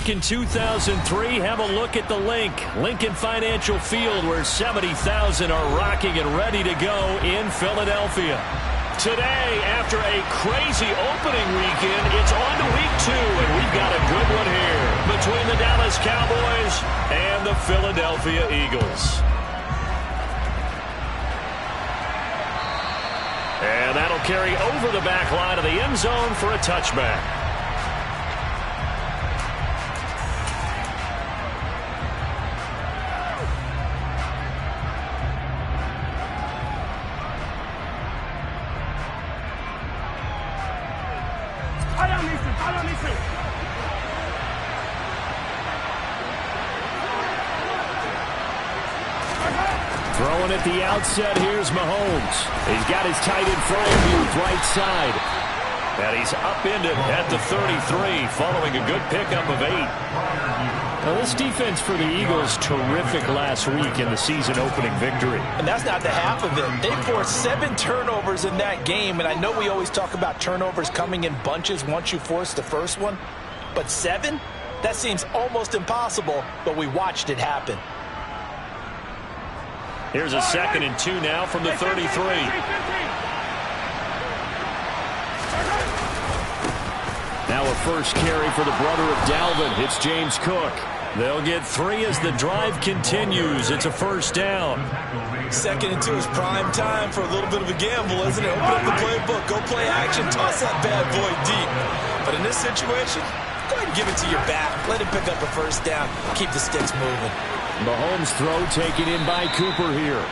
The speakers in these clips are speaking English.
back in 2003, have a look at the Lincoln Financial Field, where 70,000 are rocking and ready to go in Philadelphia. Today, after a crazy opening weekend, it's on to week 2, and we've got a good one here between the Dallas Cowboys and the Philadelphia Eagles. And that'll carry over the back line of the end zone for a touchback. Throwing at the outset, here's Mahomes. He's got his tight end frame used right side. And he's upended at the 33, following a good pickup of 8. Now, this defense for the Eagles, terrific last week in the season-opening victory. And that's not the half of it. They forced 7 turnovers in that game, and I know we always talk about turnovers coming in bunches once you force the first one. But 7? That seems almost impossible, but we watched it happen. Here's a 2nd and 2 now from the 33. Now a first carry for the brother of Dalvin. It's James Cook. They'll get 3 as the drive continues. It's a first down. 2nd and 2 is prime time for a little bit of a gamble, isn't it? Open up the playbook, go play action, toss that bad boy deep. But in this situation, go ahead and give it to your back. Let him pick up a first down. Keep the sticks moving. Mahomes' throw taken in by Cooper here.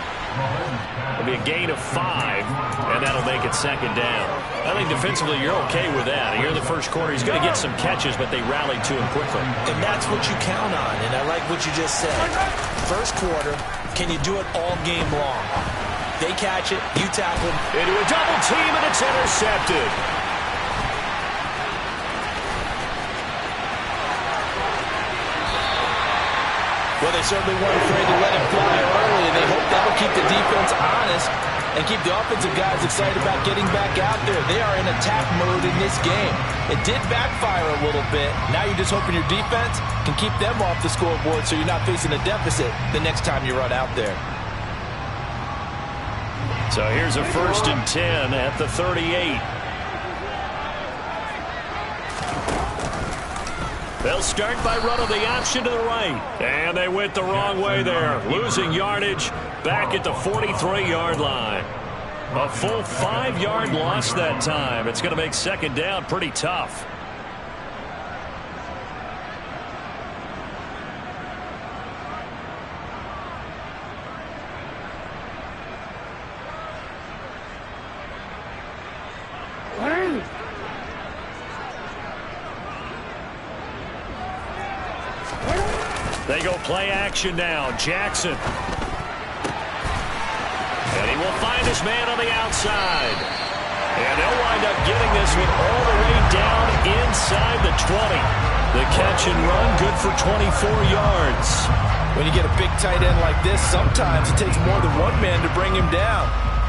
It'll be a gain of 5, and that'll make it 2nd down. I think defensively you're okay with that. Here in the first quarter, he's going to get some catches, but they rallied to him quickly. And that's what you count on, and I like what you just said. First quarter, can you do it all game long? They catch it, you tackle them. Into a double team, and it's intercepted. Well, they certainly weren't afraid to let him fly early, and they hope that'll keep the defense honest and keep the offensive guys excited about getting back out there. They are in attack mode in this game. It did backfire a little bit. Now you're just hoping your defense can keep them off the scoreboard so you're not facing a deficit the next time you run out there. So here's a 1st and 10 at the 38. They'll start by running the option to the right. And they went the wrong way there, losing yardage back at the 43-yard line. A full 5-yard loss that time. It's going to make 2nd down pretty tough. They go play action now. Jackson. And he will find his man on the outside. And they'll wind up getting this one all the way down inside the 20. The catch and run, good for 24 yards. When you get a big tight end like this, sometimes it takes more than one man to bring him down.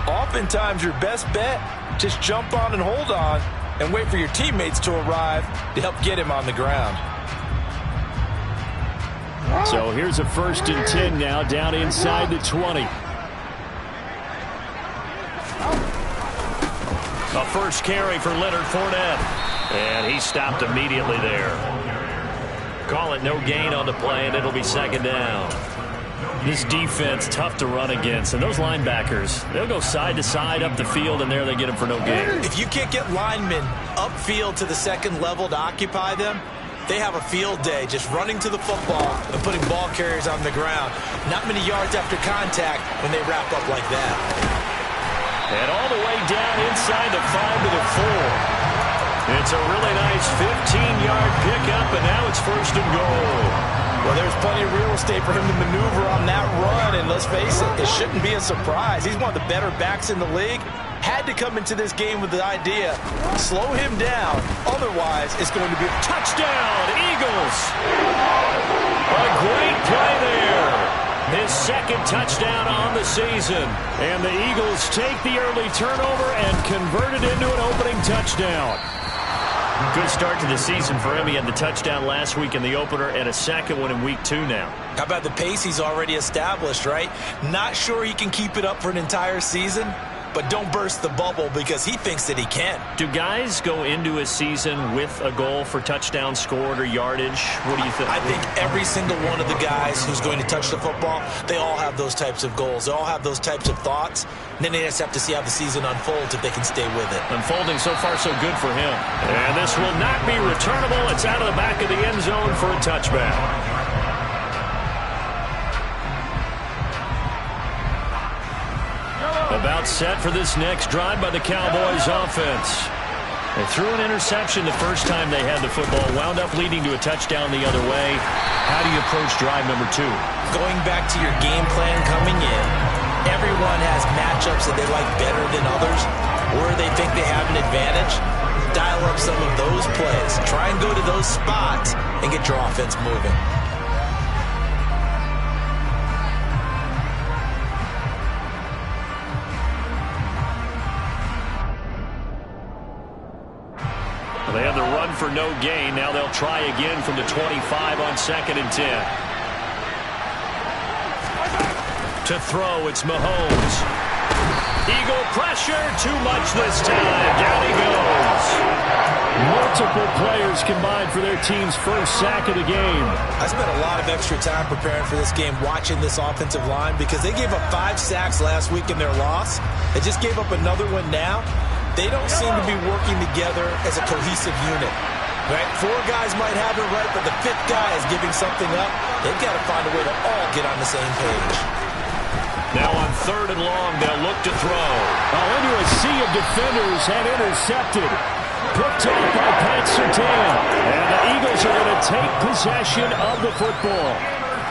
Oftentimes your best bet, just jump on and hold on and wait for your teammates to arrive to help get him on the ground. So here's a 1st and 10 now, down inside the 20. A first carry for Leonard Fournette. And he stopped immediately there. Call it no gain on the play, and it'll be 2nd down. This defense, tough to run against. And those linebackers, they'll go side to side up the field, and there they get them for no gain. If you can't get linemen upfield to the 2nd level to occupy them, they have a field day just running to the football and putting ball carriers on the ground. Not many yards after contact when they wrap up like that. And all the way down inside the 5 to the 4. It's a really nice 15-yard pickup, and now it's 1st and goal. Well, there's plenty of real estate for him to maneuver on that run, and let's face it, it shouldn't be a surprise. He's one of the better backs in the league. Had to come into this game with the idea, slow him down, otherwise it's going to be a touchdown, Eagles. A great play there. His 2nd touchdown on the season. And the Eagles take the early turnover and convert it into an opening touchdown. Good start to the season for him. He had the touchdown last week in the opener and a second one in week 2 now. How about the pace he's already established, right? Not sure he can keep it up for an entire season, but don't burst the bubble because he thinks that he can. Do guys go into a season with a goal for touchdown scored or yardage? What do you think? I think every single one of the guys who's going to touch the football, they all have those types of goals. They all have those types of thoughts. And then they just have to see how the season unfolds if they can stay with it. Unfolding so far so good for him. And this will not be returnable. It's out of the back of the end zone for a touchback. About set for this next drive by the Cowboys offense. They threw an interception the first time they had the football, wound up leading to a touchdown the other way. How do you approach drive number 2? Going back to your game plan coming in, everyone has matchups that they like better than others, or they think they have an advantage. Dial up some of those plays. Try and go to those spots and get your offense moving. They had the run for no gain. Now they'll try again from the 25 on 2nd and 10. To throw, it's Mahomes. Eagle pressure, too much this time. Down he goes. Multiple players combined for their team's first sack of the game. I spent a lot of extra time preparing for this game, watching this offensive line, because they gave up 5 sacks last week in their loss. They just gave up another one now. They don't seem to be working together as a cohesive unit. Right? 4 guys might have it right, but the 5th guy is giving something up. They've got to find a way to all get on the same page. Now on 3rd and long, they'll look to throw. Into a sea of defenders and intercepted. Picked off by Pat Surtain. And the Eagles are going to take possession of the football.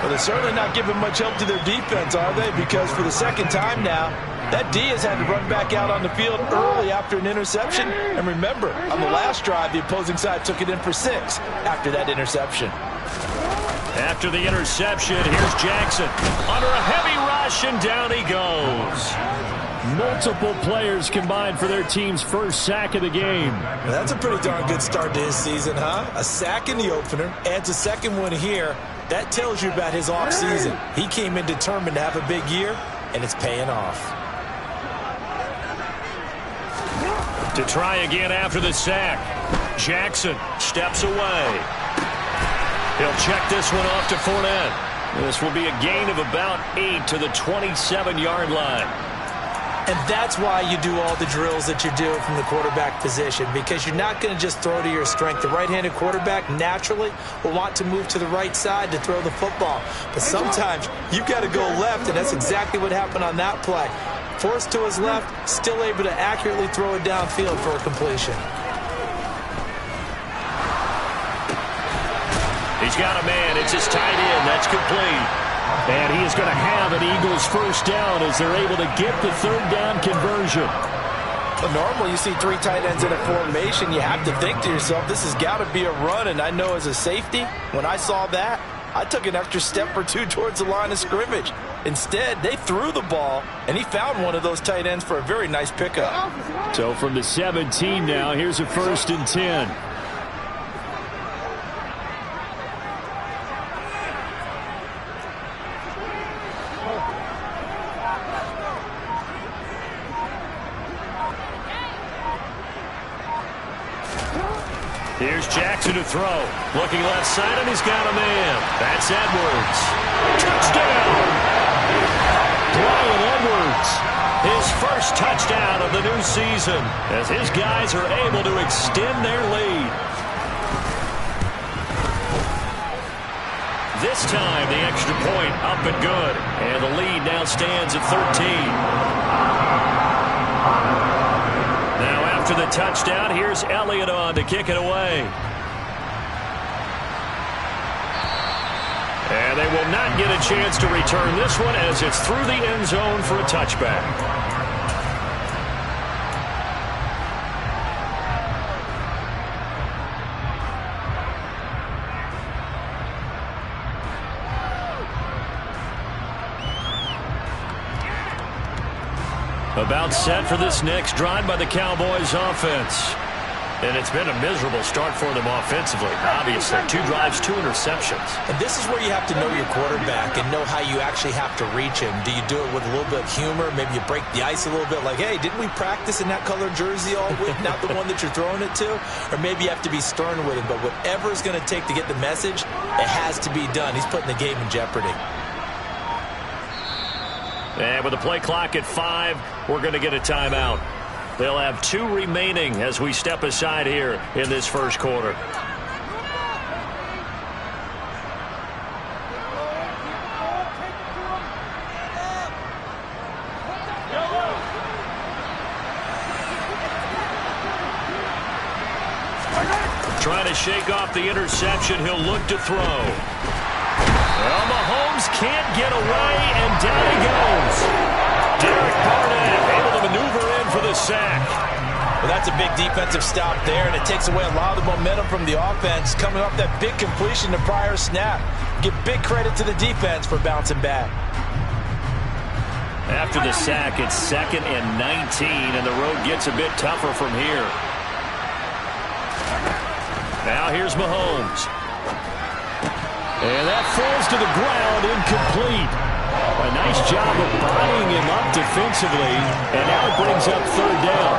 Well, they're certainly not giving much help to their defense, are they? Because for the second time now, that D has had to run back out on the field early after an interception. And remember, on the last drive, the opposing side took it in for 6 after that interception. After the interception, here's Jackson. Under a heavy rush, and down he goes. Multiple players combined for their team's first sack of the game. Well, that's a pretty darn good start to his season, huh? A sack in the opener, adds a second one here. That tells you about his offseason. He came in determined to have a big year, and it's paying off. To try again after the sack. Jackson steps away. He'll check this one off to Fournette. This will be a gain of about 8 to the 27-yard line. And that's why you do all the drills that you do from the quarterback position, because you're not going to just throw to your strength. The right-handed quarterback naturally will want to move to the right side to throw the football. But sometimes you've got to go left, and that's exactly what happened on that play. Forced to his left, still able to accurately throw it downfield for a completion. He's got a man. It's his tight end. That's complete. And he is going to have an Eagles first down as they're able to get the 3rd down conversion. Well, normally you see 3 tight ends in a formation. You have to think to yourself, this has got to be a run. And I know as a safety, when I saw that, I took an extra step or 2 towards the line of scrimmage. Instead, they threw the ball, and he found one of those tight ends for a very nice pickup. So from the 17 now, here's a 1st and 10. Here's Jackson to throw. Looking left side, and he's got a man. That's Edwards. Touchdown! Bryan Edwards. His first touchdown of the new season as his guys are able to extend their lead. This time, the extra point up and good. And the lead now stands at 13. After the touchdown, here's Elliott on to kick it away. And they will not get a chance to return this one as it's through the end zone for a touchback. About set for this next drive by the Cowboys offense. And it's been a miserable start for them offensively. Obviously, 2 drives, 2 interceptions. And this is where you have to know your quarterback and know how you actually have to reach him. Do you do it with a little bit of humor? Maybe you break the ice a little bit like, hey, didn't we practice in that colored jersey all week, not the one that you're throwing it to? Or maybe you have to be stern with him. But whatever it's going to take to get the message, it has to be done. He's putting the game in jeopardy. And with the play clock at 5, we're going to get a timeout. They'll have 2 remaining as we step aside here in this first quarter. Trying to shake off the interception. He'll look to throw. Well, Mahomes can't get away, and down he goes. Derek Barnett able to maneuver in for the sack. Well, that's a big defensive stop there, and it takes away a lot of the momentum from the offense coming off that big completion the prior snap. Give big credit to the defense for bouncing back. After the sack, it's 2nd and 19, and the road gets a bit tougher from here. Now here's Mahomes. And that falls to the ground, incomplete. A nice job of bodying him up defensively, and now it brings up 3rd down.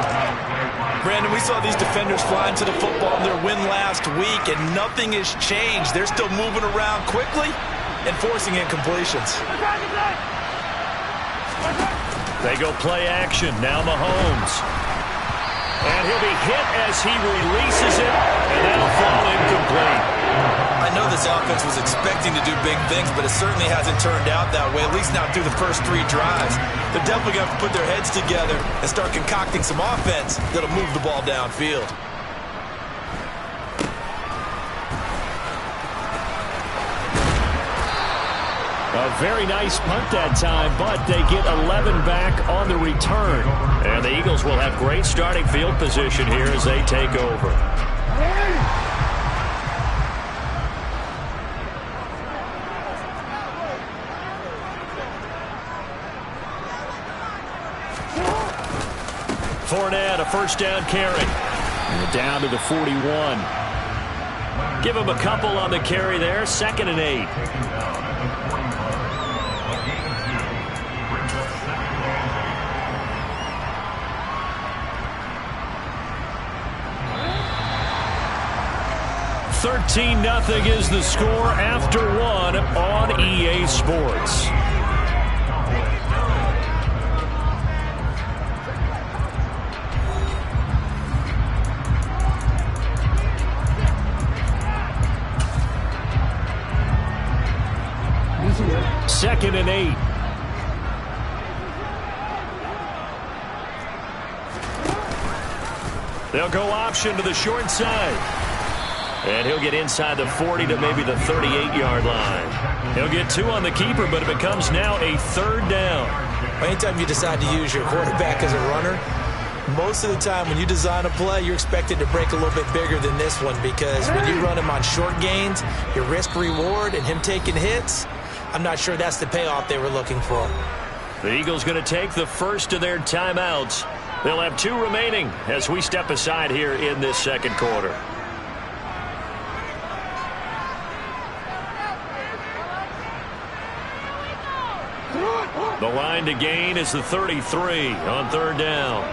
Brandon, we saw these defenders flying to the football in their win last week, and nothing has changed. They're still moving around quickly and forcing incompletions. They go play action. Now Mahomes. And he'll be hit as he releases it, and that'll fall incomplete. I know this offense was expecting to do big things, but it certainly hasn't turned out that way, at least not through the first 3 drives. They're definitely going to have to put their heads together and start concocting some offense that'll move the ball downfield. A very nice punt that time, but they get 11 back on the return. And the Eagles will have great starting field position here as they take over. Fournette, a first down carry. And down to the 41. Give him a couple on the carry there. 2nd and 8. $13-0 is the score after 1 on EA Sports. Second and 8. They'll go option to the short side. And he'll get inside the 40 to maybe the 38-yard line. He'll get 2 on the keeper, but it becomes now a 3rd down. Anytime you decide to use your quarterback as a runner, most of the time when you design a play, you're expected to break a little bit bigger than this one, because when you run him on short gains, your risk-reward and him taking hits, I'm not sure that's the payoff they were looking for. The Eagles going to take the first of their timeouts. They'll have 2 remaining as we step aside here in this second quarter. The line to gain is the 33 on 3rd down.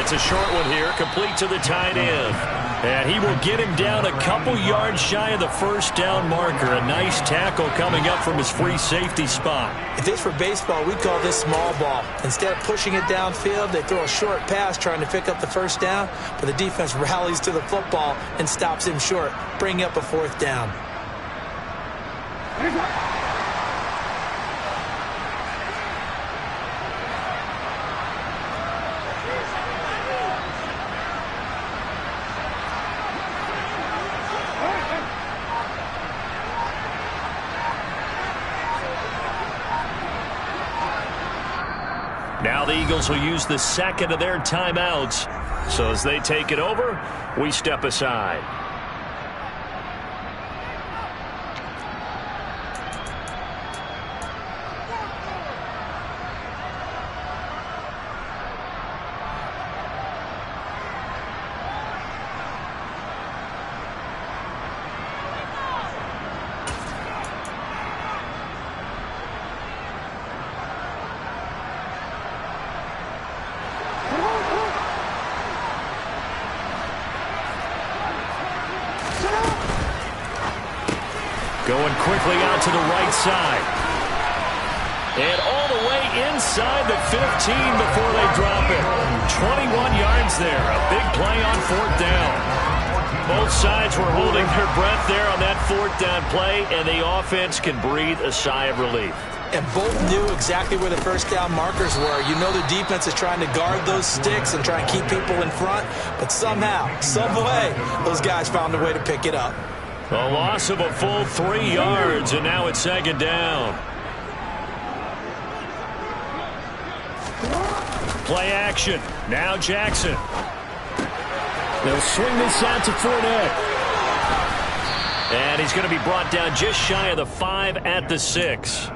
It's a short one here, complete to the tight end. And he will get him down a couple yards shy of the first down marker. A nice tackle coming up from his free safety spot. If this were baseball, we'd call this small ball. Instead of pushing it downfield, they throw a short pass trying to pick up the first down, but the defense rallies to the football and stops him short, bringing up a 4th down. Now the Eagles will use the second of their timeouts. So as they take it over, we step aside. Going quickly out to the right side. And all the way inside the 15 before they drop it. 21 yards there. A big play on 4th down. Both sides were holding their breath there on that 4th down play, and the offense can breathe a sigh of relief. And both knew exactly where the first down markers were. You know the defense is trying to guard those sticks and try and keep people in front, but somehow, some way, those guys found a way to pick it up. A loss of a full 3 yards, and now it's 2nd down. Play action. Now Jackson. They'll swing this out to Fournette. And he's going to be brought down just shy of the 5 at the 6.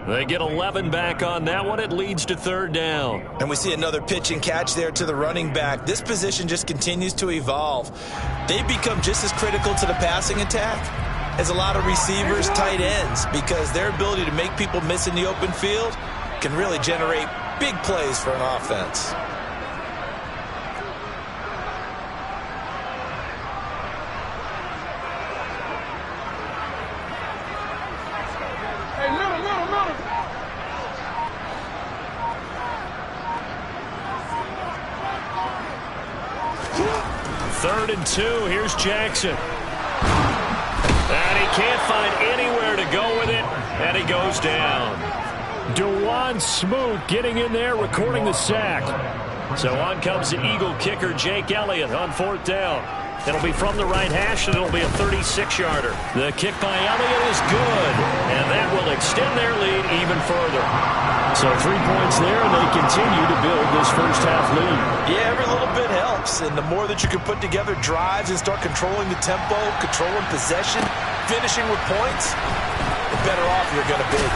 They get 11 back on that one. It leads to 3rd down. And we see another pitch and catch there to the running back. This position just continues to evolve. They become just as critical to the passing attack as a lot of receivers, tight ends, because their ability to make people miss in the open field can really generate big plays for an offense. Third and 2. Here's Jackson. And he can't find anywhere to go with it. And he goes down. Dewan Smoot getting in there, recording the sack. So on comes the Eagle kicker, Jake Elliott, on 4th down. It'll be from the right hash, and it'll be a 36-yarder. The kick by Elliott is good, and that will extend their lead even further. So 3 points there, and they continue to build this first-half lead. Yeah, every little bit helps, and the more that you can put together drives and start controlling the tempo, controlling possession, finishing with points, the better off you're going to be.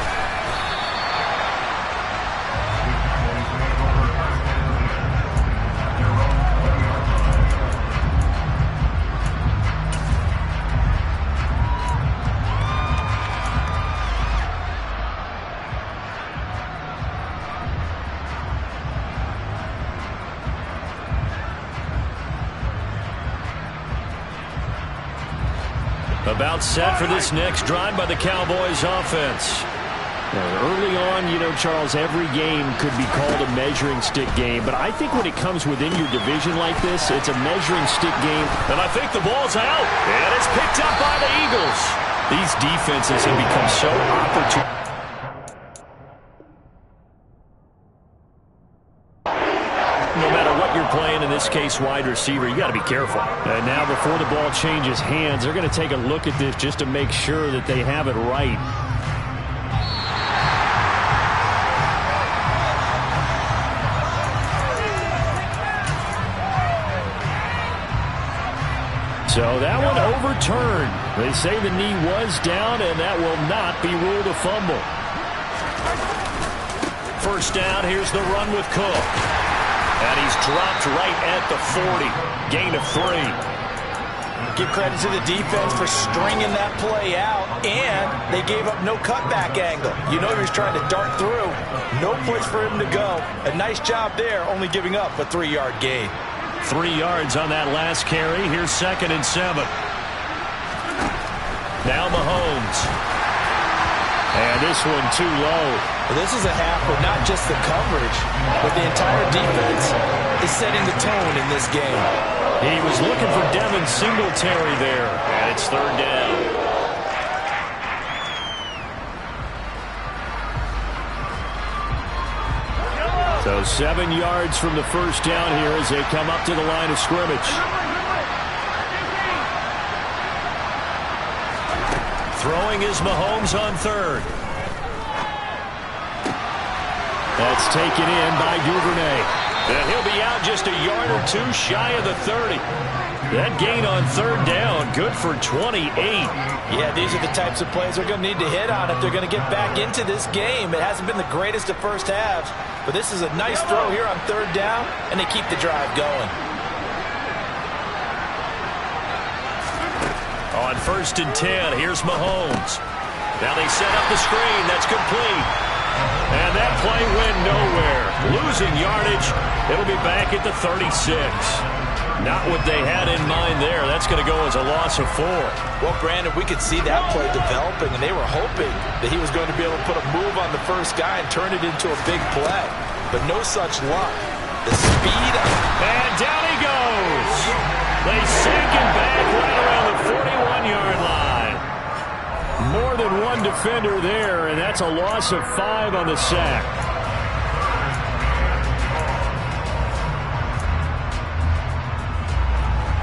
About set for this next drive by the Cowboys offense. Early on, you know, Charles, every game could be called a measuring stick game, but I think when it comes within your division like this, it's a measuring stick game. And I think the ball's out, and it's picked up by the Eagles. These defenses have become so opportune. No matter what you're playing, in this case wide receiver, you got to be careful. And now before the ball changes hands, they're going to take a look at this just to make sure that they have it right. So that one overturned. They say the knee was down, and that will not be ruled a fumble. First down, here's the run with Cook. And he's dropped right at the 40. Gain of 3. Give credit to the defense for stringing that play out, and they gave up no cutback angle. You know he was trying to dart through. No place for him to go. A nice job there, only giving up a 3-yard gain. 3 yards on that last carry. Here's 2nd and 7. Now Mahomes. And this one too low. Well, this is a half where not just the coverage, but the entire defense is setting the tone in this game. He was looking for Devin Singletary there, and it's 3rd down. So 7 yards from the first down here as they come up to the line of scrimmage. Throwing is Mahomes on 3rd. That's taken in by Duvernay. And he'll be out just a yard or 2 shy of the 30. That gain on 3rd down, good for 28. Yeah, these are the types of plays they're going to need to hit on if they're going to get back into this game. It hasn't been the greatest of first halves, but this is a nice throw here on 3rd down, and they keep the drive going. On 1st and 10, here's Mahomes. Now they set up the screen. That's complete. And that play went nowhere. Losing yardage. It'll be back at the 36. Not what they had in mind there. That's going to go as a loss of 4. Well, Brandon, we could see that play developing, and they were hoping that he was going to be able to put a move on the first guy and turn it into a big play. But no such luck. The speed of... And down he goes. They sack him back right around the 41-yard line. More than one defender there, and that's a loss of 5 on the sack.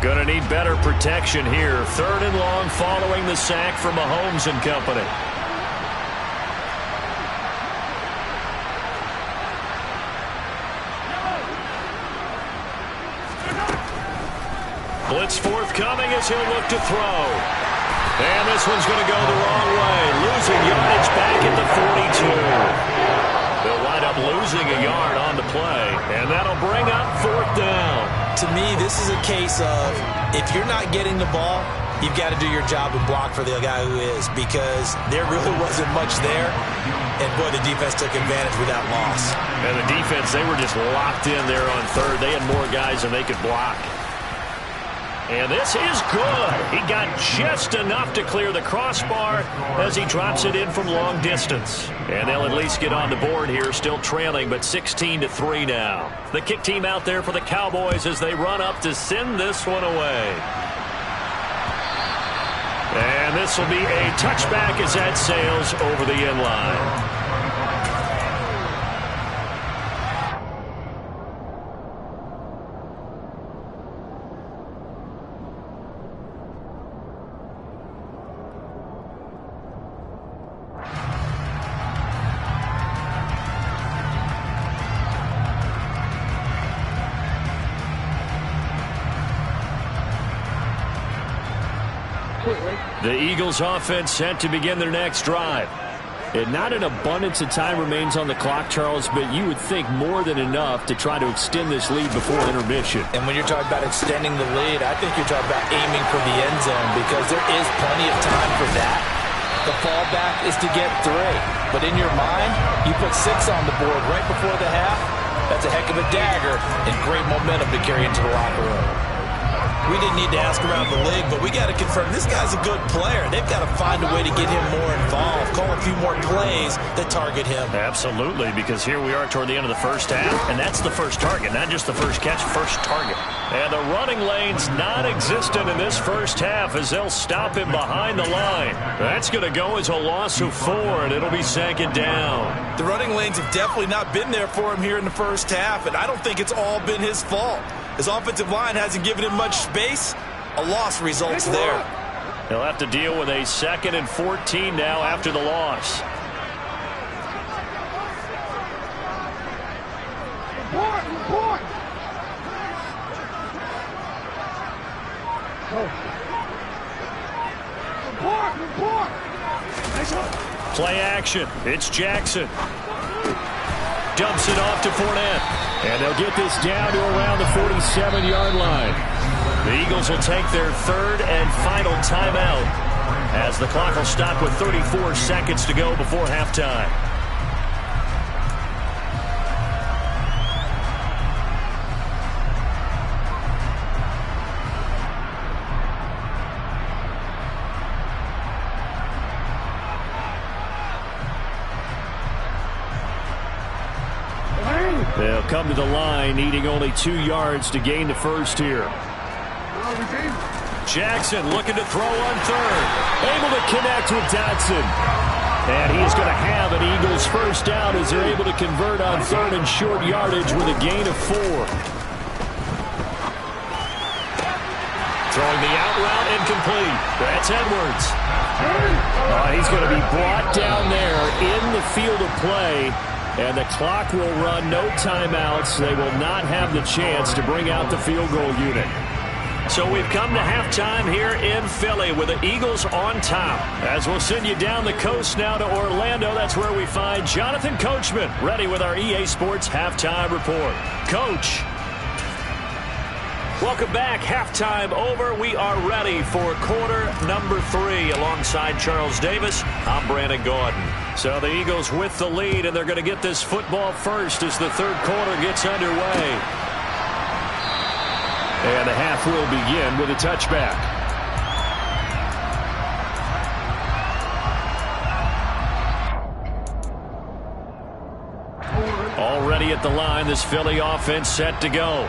Going to need better protection here. 3rd and long following the sack from Mahomes and company. Blitz forthcoming as he'll look to throw. And this one's going to go the wrong way. Losing yardage back at the 42. They'll wind up losing a yard on the play. And that'll bring up 4th down. To me, this is a case of if you're not getting the ball, you've got to do your job and block for the guy who is, because there really wasn't much there. And, boy, the defense took advantage with that loss. And the defense, they were just locked in there on 3rd. They had more guys than they could block. And this is good. He got just enough to clear the crossbar as he drops it in from long distance. And they'll at least get on the board here, still trailing, but 16-3 now. The kick team out there for the Cowboys as they run up to send this one away. And this will be a touchback as that sails over the end line. The Eagles offense set to begin their next drive. And not an abundance of time remains on the clock, Charles, but you would think more than enough to try to extend this lead before intermission. And when you're talking about extending the lead, I think you're talking about aiming for the end zone, because there is plenty of time for that. The fallback is to get 3. But in your mind, you put 6 on the board right before the half. That's a heck of a dagger and great momentum to carry into the locker room. We didn't need to ask around the league, but we got to confirm this guy's a good player. They've got to find a way to get him more involved, call a few more plays that target him. Absolutely, because here we are toward the end of the first half, and that's the first target, not just the first catch, first target. And the running lane's non-existent in this first half as they'll stop him behind the line. That's going to go as a loss of 4, and it'll be 2nd down. The running lanes have definitely not been there for him here in the first half, and I don't think it's all been his fault. His offensive line hasn't given him much space. A loss results there. He'll have to deal with a 2nd and 14 now after the loss. Play action. It's Jackson. Dumps it off to Fournette. And they'll get this down to around the 47-yard line. The Eagles will take their 3rd and final timeout as the clock will stop with 34 seconds to go before halftime. They'll come to the line, needing only 2 yards to gain the first here. Jackson looking to throw on 3rd. Able to connect with Dotson. And he's going to have an Eagles first down as they're able to convert on 3rd and short yardage with a gain of 4. Throwing the out route incomplete. That's Edwards. He's going to be brought down there in the field of play. And the clock will run, no timeouts. They will not have the chance to bring out the field goal unit. So we've come to halftime here in Philly with the Eagles on top. As we'll send you down the coast now to Orlando, that's where we find Jonathan Coachman ready with our EA Sports Halftime Report. Coach. Welcome back. Halftime over. We are ready for quarter number 3 alongside Charles Davis. I'm Brandon Gordon. So the Eagles with the lead, and they're going to get this football first as the third quarter gets underway. And the half will begin with a touchback. Already at the line, this Philly offense set to go.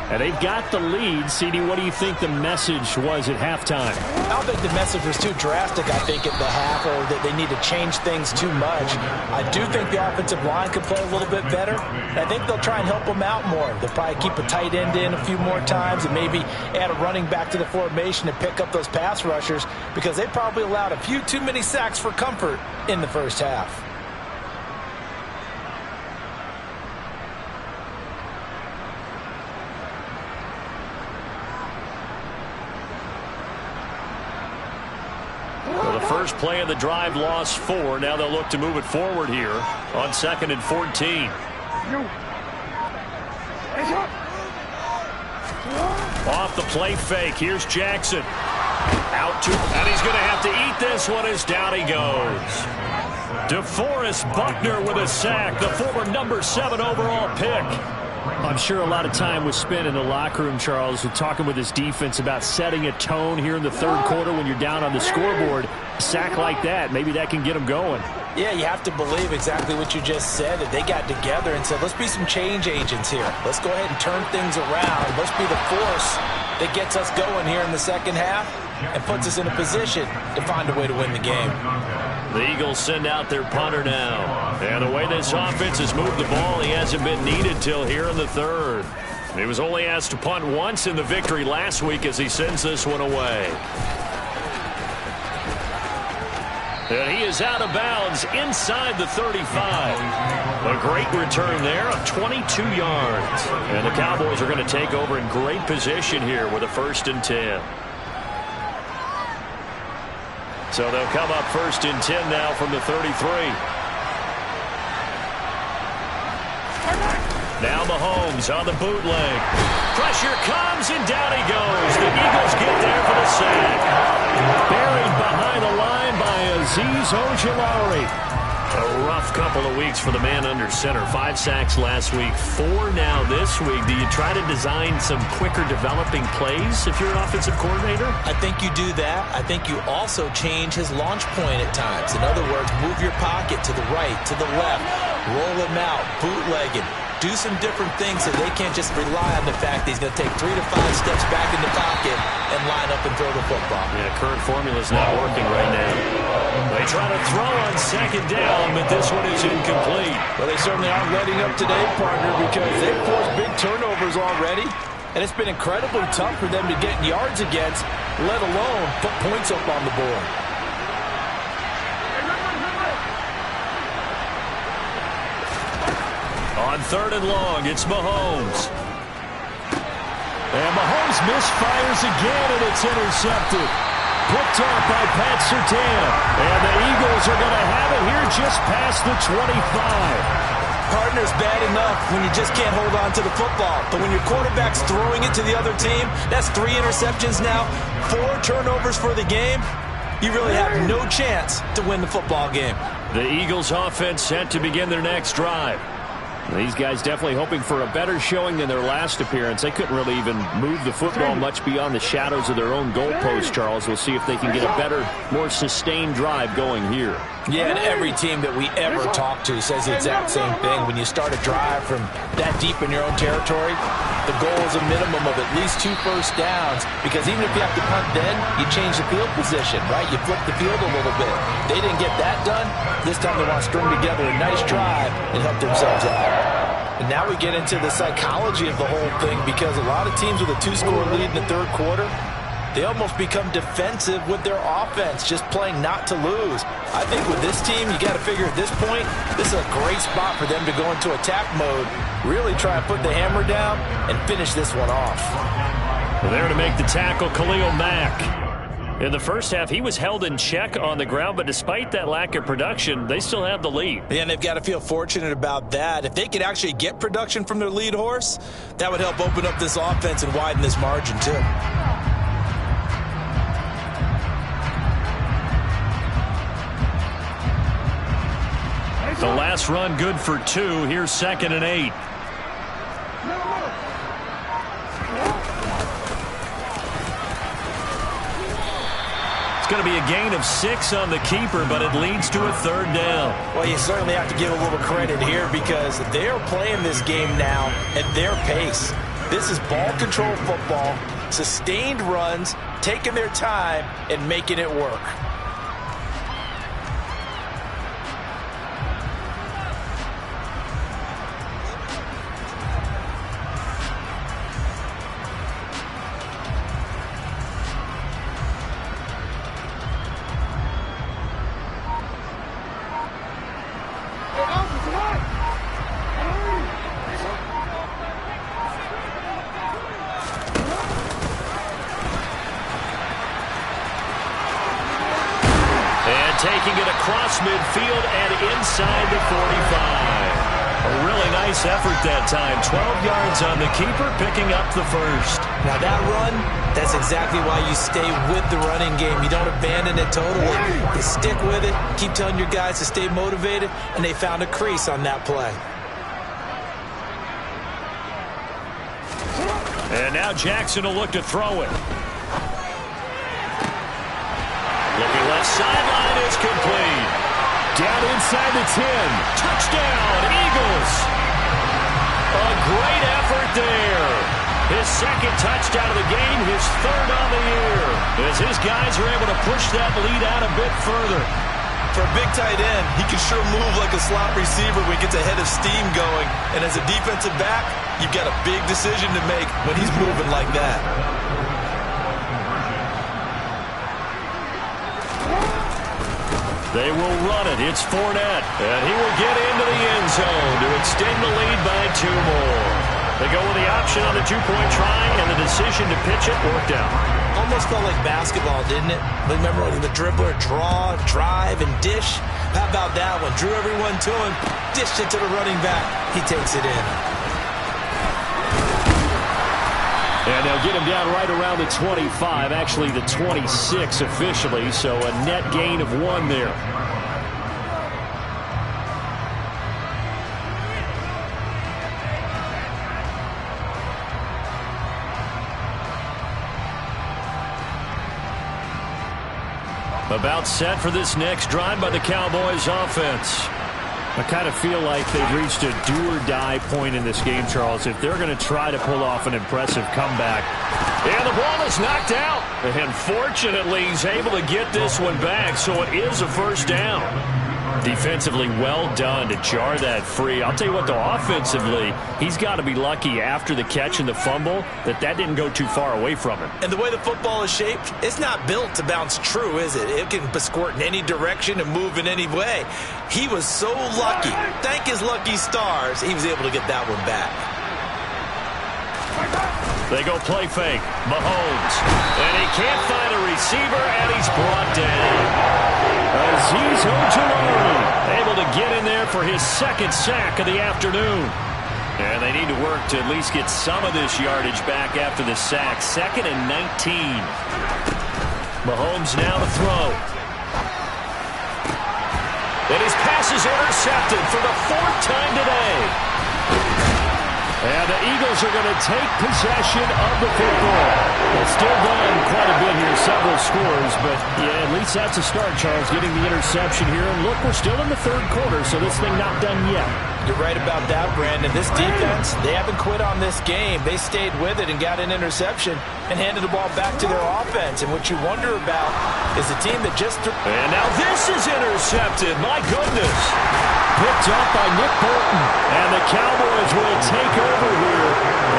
And they've got the lead. CD, what do you think the message was at halftime? I don't think the message was too drastic, I think, at the half, or that they need to change things too much. I do think the offensive line could play a little bit better. I think they'll try and help them out more. They'll probably keep a tight end in a few more times and maybe add a running back to the formation and pick up those pass rushers, because they probably allowed a few too many sacks for comfort in the first half. Well, the first play of the drive lost 4. Now they'll look to move it forward here on 2nd and 14. Off the play fake. Here's Jackson. Out to, and he's going to have to eat this one as down he goes. DeForest Buckner with a sack, the former number 7 overall pick. I'm sure a lot of time was spent in the locker room, Charles, with talking with his defense about setting a tone here in the third quarter when you're down on the scoreboard. A sack like that, maybe that can get them going. Yeah, you have to believe exactly what you just said, that they got together and said, let's be some change agents here. Let's go ahead and turn things around. Let's be the force that gets us going here in the second half and puts us in a position to find a way to win the game. The Eagles send out their punter now. And the way this offense has moved the ball, he hasn't been needed till here in the third. He was only asked to punt once in the victory last week as he sends this one away. And he is out of bounds inside the 35. A great return there of 22 yards. And the Cowboys are going to take over in great position here with a 1st and 10. So they'll come up 1st and 10 now from the 33. Now Mahomes on the bootleg. Pressure comes and down he goes. The Eagles get there for the sack. Buried behind the line by Azeez Ojulari. A rough couple of weeks for the man under center. 5 sacks last week, 4 now this week. Do you try to design some quicker developing plays if you're an offensive coordinator? I think you do that. I think you also change his launch point at times. In other words, move your pocket to the right, to the left, roll him out, bootleg him. Do some different things so they can't just rely on the fact that he's going to take 3 to 5 steps back in the pocket and line up and throw the football. Yeah, current formula's not working right now. They try to throw on 2nd down, but this one is incomplete. Well, they certainly aren't letting up today, partner, because they've forced big turnovers already, and it's been incredibly tough for them to get yards against, let alone put points up on the board. On 3rd and long, it's Mahomes. And Mahomes misfires again, and it's intercepted. Picked off by Pat Surtain. And the Eagles are going to have it here just past the 25. Partner's bad enough when you just can't hold on to the football. But when your quarterback's throwing it to the other team, that's 3 interceptions now, 4 turnovers for the game. You really have no chance to win the football game. The Eagles offense set to begin their next drive. These guys definitely hoping for a better showing than their last appearance. They couldn't really even move the football much beyond the shadows of their own goalpost, Charles. We'll see if they can get a better, more sustained drive going here. Yeah, and every team that we ever talk to says the exact same thing. When you start a drive from that deep in your own territory, the goal is a minimum of at least 2 first downs, because even if you have to punt then, you change the field position, right? You flip the field a little bit. They didn't get that done. This time they want to string together a nice drive and help themselves out. And now we get into the psychology of the whole thing, because a lot of teams with a 2-score lead in the third quarter, they almost become defensive with their offense, just playing not to lose. I think with this team, you got to figure at this point, this is a great spot for them to go into attack mode, really try and put the hammer down and finish this one off. Well, there to make the tackle, Khalil Mack. In the first half, he was held in check on the ground, but despite that lack of production, they still have the lead. Yeah, and they've got to feel fortunate about that. If they could actually get production from their lead horse, that would help open up this offense and widen this margin too. The last run good for 2. Here's 2nd and 8. It's going to be a gain of 6 on the keeper, but it leads to a 3rd down. Well, you certainly have to give a little credit here because they're playing this game now at their pace. This is ball control football, sustained runs, taking their time, and making it work. Taking it across midfield and inside the 45. A really nice effort that time. 12 yards on the keeper, picking up the 1st. Now that run, that's exactly why you stay with the running game. You don't abandon it totally. You stick with it, keep telling your guys to stay motivated, and they found a crease on that play. And now Jackson will look to throw it. Looking left sideline is complete. Down inside the 10. Touchdown, Eagles. A great effort there. His 2nd touchdown of the game, his 3rd on the year. As his guys are able to push that lead out a bit further. For a big tight end, he can sure move like a slot receiver when he gets a head of steam going. And as a defensive back, you've got a big decision to make when he's moving like that. They will run it. It's Fournette. And he will get into the end zone to extend the lead by 2 more. They go with the option on the 2-point try, and the decision to pitch it worked out. Almost felt like basketball, didn't it? Remember the dribbler, draw, drive, and dish? How about that one? Drew everyone to him, dished it to the running back. He takes it in. And they'll get him down right around the 25, actually the 26 officially, so a net gain of 1 there. About set for this next drive by the Cowboys offense. I kind of feel like they've reached a do-or-die point in this game, Charles. If they're going to try to pull off an impressive comeback. And the ball is knocked out. And fortunately, he's able to get this one back, so it is a 1st down. Defensively, well done to jar that free. I'll tell you what, though, offensively, he's got to be lucky after the catch and the fumble that didn't go too far away from him. And the way the football is shaped, it's not built to bounce true, is it? It can squirt in any direction and move in any way. He was so lucky. Thank his lucky stars, he was able to get that one back. They go play fake. Mahomes. And he can't find a receiver, and he's brought down. Azeez Ojulari able to get in there for his 2nd sack of the afternoon. And they need to work to at least get some of this yardage back after the sack. 2nd and 19. Mahomes now to throw. And his pass is intercepted for the 4th time today. And the Eagles are going to take possession of the football. They've still done quite a bit here, several scores, but yeah, at least that's a start, Charles, getting the interception here. And look, we're still in the 3rd quarter, so this thing not done yet. You're right about that, Brandon. This defense, they haven't quit on this game. They stayed with it and got an interception and handed the ball back to their offense. And what you wonder about is a team that just... And now this is intercepted. My goodness. Picked up by Nick Bolton. And the Cowboys will take over here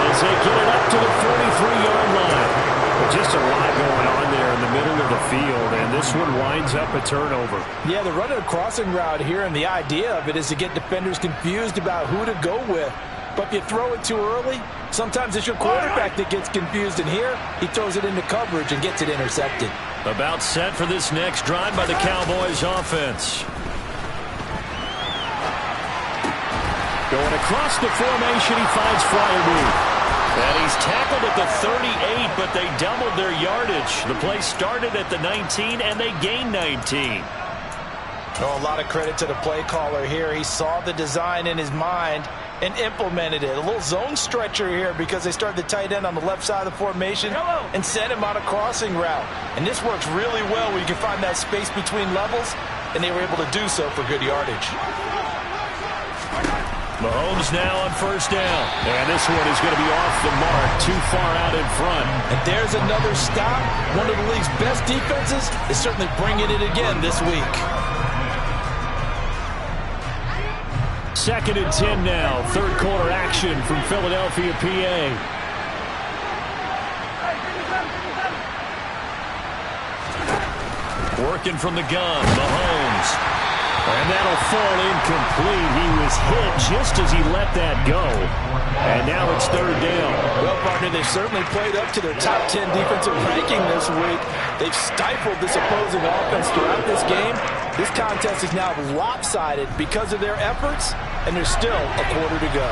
as they get it up to the 43-yard line. But just a lot going on there in the middle of the field, and this one winds up a turnover. Yeah, they're running a crossing route here, and the idea of it is to get defenders confused about who to go with. But if you throw it too early, sometimes it's your quarterback that gets confused, and here he throws it into coverage and gets it intercepted. About set for this next drive by the Cowboys offense. Going across the formation, he finds Freiermuth. And he's tackled at the 38, but they doubled their yardage. The play started at the 19, and they gained 19. Oh, a lot of credit to the play caller here. He saw the design in his mind, and implemented it. A little zone stretcher here because they started the tight end on the left side of the formation and sent him on a crossing route. And this works really well when you can find that space between levels, and they were able to do so for good yardage. Mahomes now on first down. And this one is going to be off the mark, too far out in front. And there's another stop. One of the league's best defenses is certainly bringing it again this week. 2nd and 10 now. Third quarter action from Philadelphia, PA. Working from the gun, Mahomes. And that'll fall incomplete. He was hit just as he let that go. And now it's third down. Well, partner, they've certainly played up to their top 10 defensive ranking this week. They've stifled this opposing offense throughout this game. This contest is now lopsided because of their efforts, and there's still a quarter to go.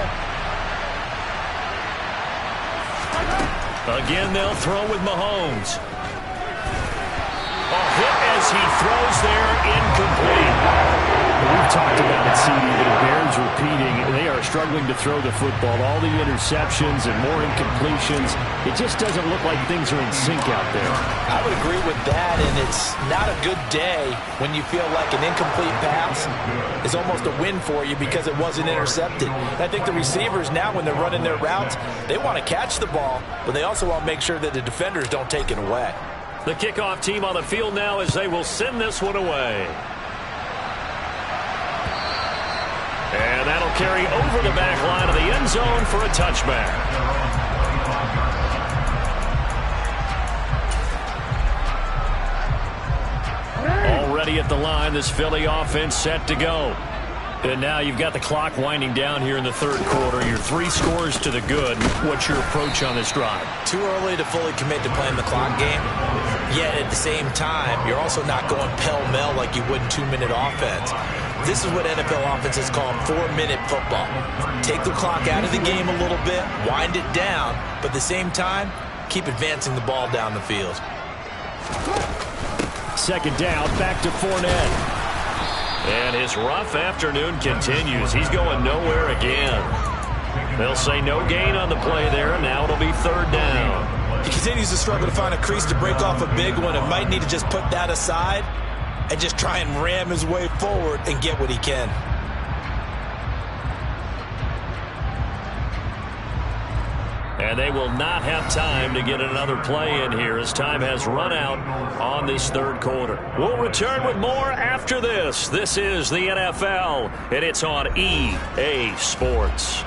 Again, they'll throw with Mahomes. A hit as he throws there, incomplete. We've talked about it, CD, but it bears repeating. They are struggling to throw the football. All the interceptions and more incompletions. It just doesn't look like things are in sync out there. I would agree with that, and it's not a good day when you feel like an incomplete pass is almost a win for you because it wasn't intercepted. And I think the receivers now, when they're running their routes, they want to catch the ball, but they also want to make sure that the defenders don't take it away. The kickoff team on the field now as they will send this one away. And that'll carry over the back line of the end zone for a touchback. Already at the line, this Philly offense set to go. And now you've got the clock winding down here in the third quarter. You're 3 scores to the good. What's your approach on this drive? Too early to fully commit to playing the clock game. Yet at the same time, you're also not going pell-mell like you would in 2-minute offense. This is what NFL offenses call 4-minute football. Take the clock out of the game a little bit, wind it down, but at the same time, keep advancing the ball down the field. 2nd down, back to Fournette. And his rough afternoon continues. He's going nowhere again. They'll say no gain on the play there, and now it'll be 3rd down. He continues to struggle to find a crease to break off a big one and might need to just put that aside and just try and ram his way forward and get what he can. And they will not have time to get another play in here as time has run out on this third quarter. We'll return with more after this. This is the NFL, and it's on EA Sports.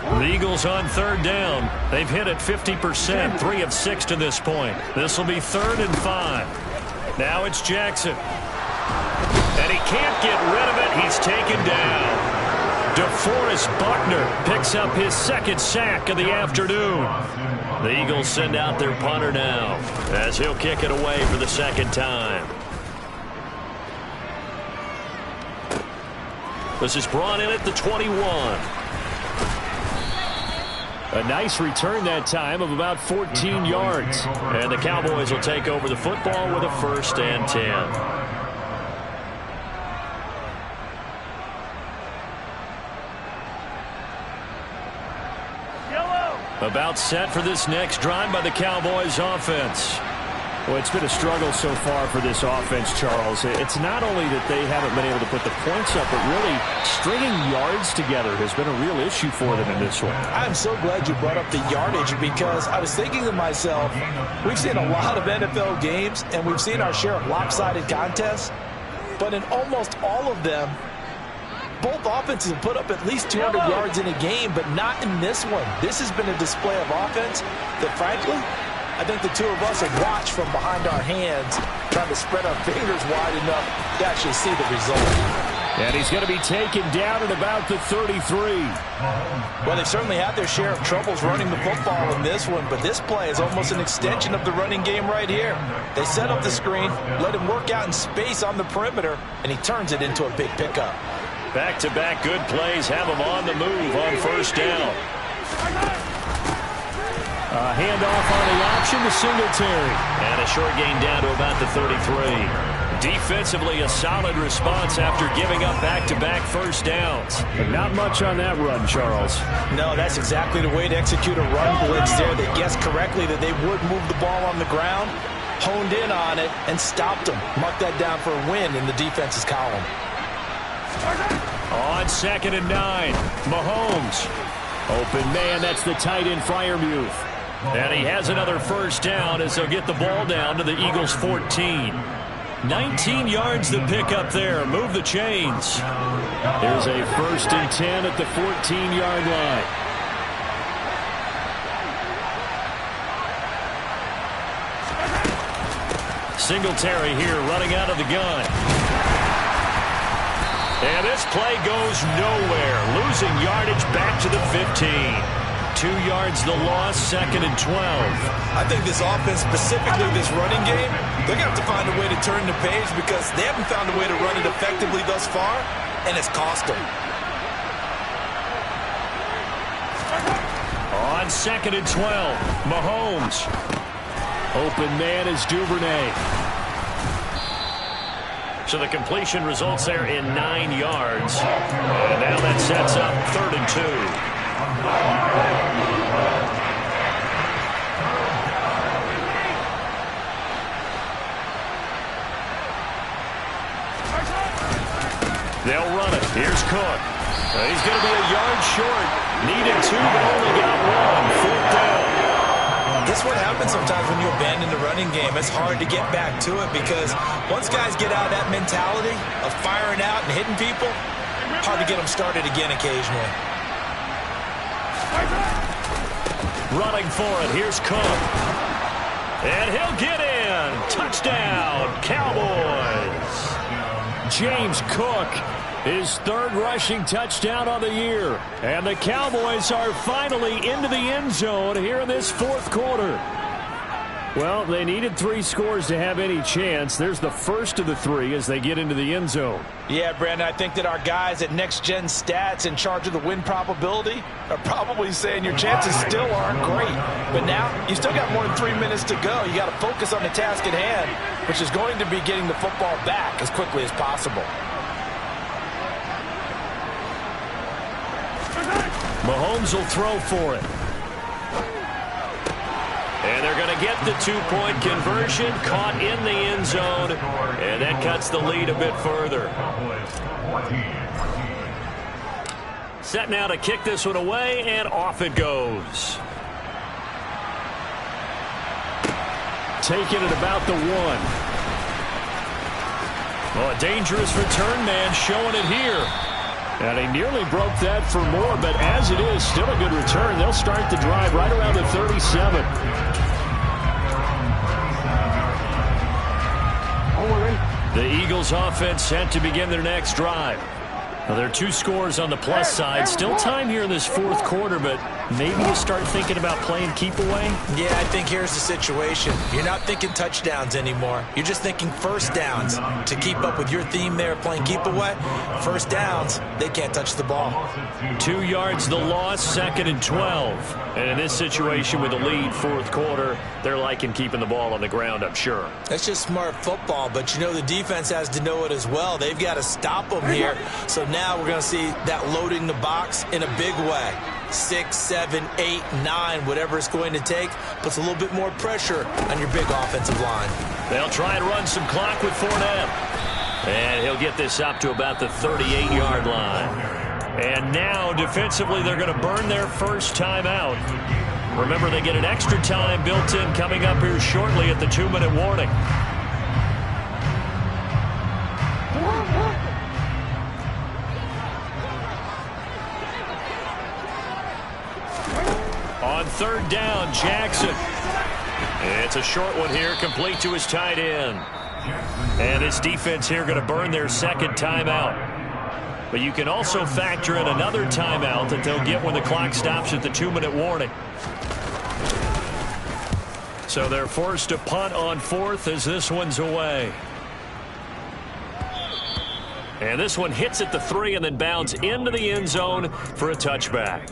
The Eagles on 3rd down. They've hit it 50%, 3 of 6 to this point. This will be 3rd and 5. Now it's Jackson. And he can't get rid of it. He's taken down. DeForest Buckner picks up his 2nd sack of the afternoon. The Eagles send out their punter now as he'll kick it away for the 2nd time. This is brought in at the 21. A nice return that time of about 14 yards. And the Cowboys will take over the football with a 1st and 10. About set for this next drive by the Cowboys offense. Well, it's been a struggle so far for this offense, Charles. It's not only that they haven't been able to put the points up, but really stringing yards together has been a real issue for them in this one. I'm so glad you brought up the yardage because I was thinking to myself, we've seen a lot of NFL games and we've seen our share of lopsided contests, but in almost all of them, both offenses have put up at least 200 yards in a game, but not in this one. This has been a display of offense that, frankly, I think the two of us have watched from behind our hands, trying to spread our fingers wide enough to actually see the result. And he's going to be taken down at about the 33. Well, they've certainly had their share of troubles running the football in this one, but this play is almost an extension of the running game right here. They set up the screen, let him work out in space on the perimeter, and he turns it into a big pickup. Back-to-back good plays have them on the move on first down. A handoff on the option to Singletary. And a short gain down to about the 33. Defensively, a solid response after giving up back-to-back first downs. But not much on that run, Charles. No, that's exactly the way to execute a run blitz there. They guessed correctly that they would move the ball on the ground, honed in on it, and stopped them. Mark that down for a win in the defense's column. On 2nd and 9, Mahomes. Open man, that's the tight end Freiermuth. And he has another first down as they'll get the ball down to the Eagles' 14. 19 yards to pick up there. Move the chains. There's a 1st and 10 at the 14-yard line. Singletary here running out of the gun. And this play goes nowhere. Losing yardage back to the 15. 2 yards the loss, 2nd and 12. I think this offense, specifically this running game, they're going to have to find a way to turn the page because they haven't found a way to run it effectively thus far, and it's cost them. On 2nd and 12, Mahomes. Open man is Duvernay. So the completion results there in 9 yards. And now that sets up 3rd and 2. They'll run it. Here's Cook. He's going to be a yard short. Needed 2, but only got 1. 4th down. This is what happens sometimes when you abandon the running game. It's hard to get back to it because once guys get out of that mentality of firing out and hitting people, hard to get them started again occasionally. Running for it. Here's Cook. And he'll get in. Touchdown, Cowboys. James Cook, his 3rd rushing touchdown of the year. And the Cowboys are finally into the end zone here in this 4th quarter. Well, they needed 3 scores to have any chance. There's the first of the 3 as they get into the end zone. Yeah, Brandon, I think that our guys at Next Gen Stats in charge of the win probability are probably saying your chances still aren't great. But now, you still got more than 3 minutes to go. You got to focus on the task at hand, which is going to be getting the football back as quickly as possible. Mahomes will throw for it. And they're going to get the 2-point conversion, caught in the end zone, and that cuts the lead a bit further. Set now to kick this one away, and off it goes. Taking it about the 1. Well, a dangerous return man showing it here. And he nearly broke that for more, but as it is, still a good return. They'll start the drive right around the 37. The Eagles offense set to begin their next drive. Well, there are 2 scores on the plus side. Still time here in this 4th quarter, but maybe you start thinking about playing keep away? Yeah, I think here's the situation. You're not thinking touchdowns anymore. You're just thinking first downs. To keep up with your theme there of playing keep away, first downs, they can't touch the ball. 2 yards the loss, 2nd and 12. And in this situation with the lead 4th quarter, they're liking keeping the ball on the ground, I'm sure. That's just smart football, but you know the defense has to know it as well. They've got to stop them here. So now we're going to see that loading the box in a big way. 6, 7, 8, 9, whatever it's going to take, puts a little bit more pressure on your big offensive line. They'll try and run some clock with Fournette. And he'll get this up to about the 38-yard line. And now, defensively, they're going to burn their first time out. Remember, they get an extra time built in coming up here shortly at the 2-minute warning. On 3rd down, Jackson. It's a short one here, complete to his tight end. And this defense here going to burn their 2nd timeout. But you can also factor in another timeout that they'll get when the clock stops at the 2-minute warning. So they're forced to punt on 4th as this one's away. And this one hits at the 3 and then bounds into the end zone for a touchback.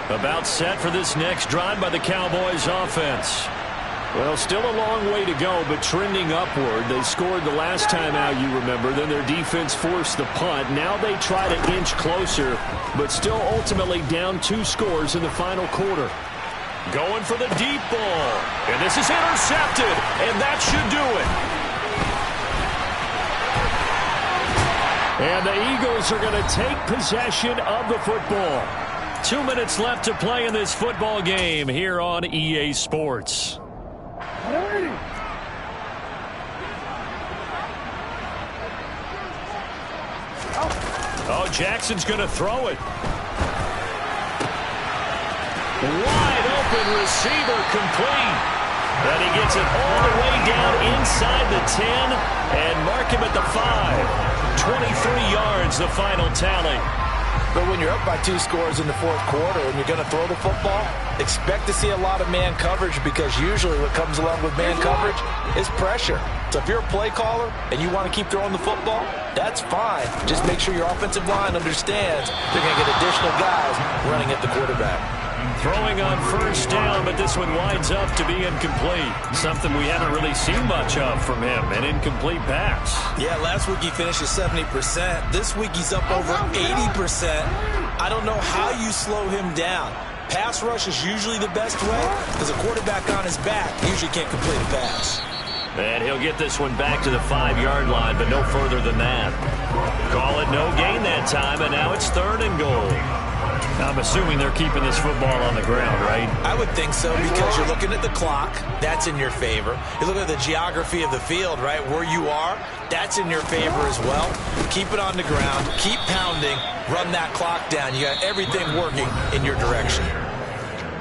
About set for this next drive by the Cowboys offense. Well, still a long way to go, but trending upward. They scored the last time out, you remember. Then their defense forced the punt. Now they try to inch closer, but still ultimately down 2 scores in the final quarter. Going for the deep ball. And this is intercepted, and that should do it. And the Eagles are going to take possession of the football. 2 minutes left to play in this football game here on EA Sports. Oh, Jackson's going to throw it. Wide open receiver complete. And he gets it all the way down inside the 10 and mark him at the 5. 23 yards, the final tally. But when you're up by 2 scores in the fourth quarter and you're going to throw the football, expect to see a lot of man coverage, because usually what comes along with man coverage is pressure. So if you're a play caller and you want to keep throwing the football, that's fine. Just make sure your offensive line understands they're going to get additional guys running at the quarterback. Throwing on first down, but this one winds up to be incomplete. Something we haven't really seen much of from him, an incomplete pass. Yeah, last week he finished at 70%. This week he's up over 80%. I don't know how you slow him down. Pass rush is usually the best way, because a quarterback on his back usually can't complete a pass. And he'll get this one back to the 5-yard line, but no further than that. Call it no gain that time, and now it's 3rd and goal. I'm assuming they're keeping this football on the ground, right? I would think so, because you're looking at the clock. That's in your favor. You look at the geography of the field, right? Where you are, that's in your favor as well. Keep it on the ground. Keep pounding. Run that clock down. You got everything working in your direction.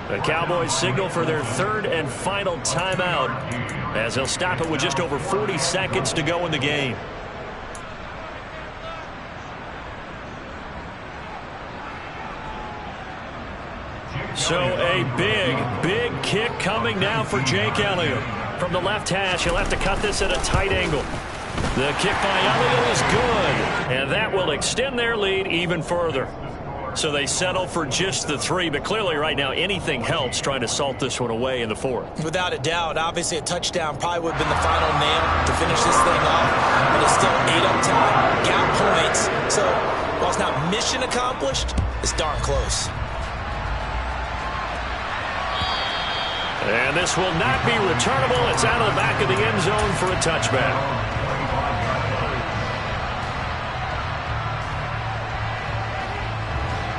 The Cowboys signal for their 3rd and final timeout, as they'll stop it with just over 40 seconds to go in the game. So a big kick coming now for Jake Elliott. From the left hash, he'll have to cut this at a tight angle. The kick by Elliott is good, and that will extend their lead even further. So they settle for just the 3, but clearly right now anything helps trying to salt this one away in the 4th. Without a doubt, obviously a touchdown probably would have been the final nail to finish this thing off, but it's still 8 up time, got points. So while it's not mission accomplished, it's darn close. And this will not be returnable. It's out of the back of the end zone for a touchback.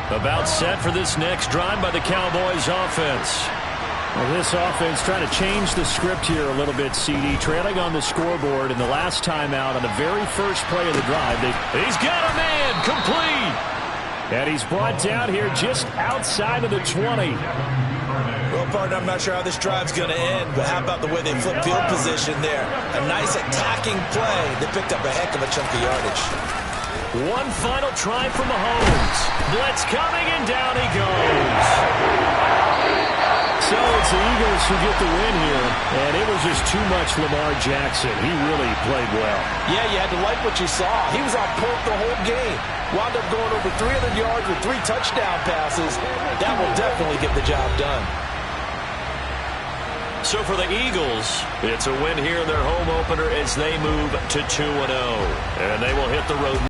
About set for this next drive by the Cowboys offense. Well, this offense trying to change the script here a little bit, CD. Trailing on the scoreboard in the last timeout on the very first play of the drive. He's got a man complete. And he's brought down here just outside of the 20. Well, partner, I'm not sure how this drive's going to end, but how about the way they flip field position there? A nice attacking play. They picked up a heck of a chunk of yardage. One final try from Mahomes. Blitz coming, and down he goes. So it's the Eagles who get the win here, and it was just too much Lamar Jackson. He really played well. Yeah, you had to like what you saw. He was on point the whole game. Wound up going over 300 yards with 3 touchdown passes. That will definitely get the job done. So for the Eagles, it's a win here in their home opener as they move to 2-0. And they will hit the road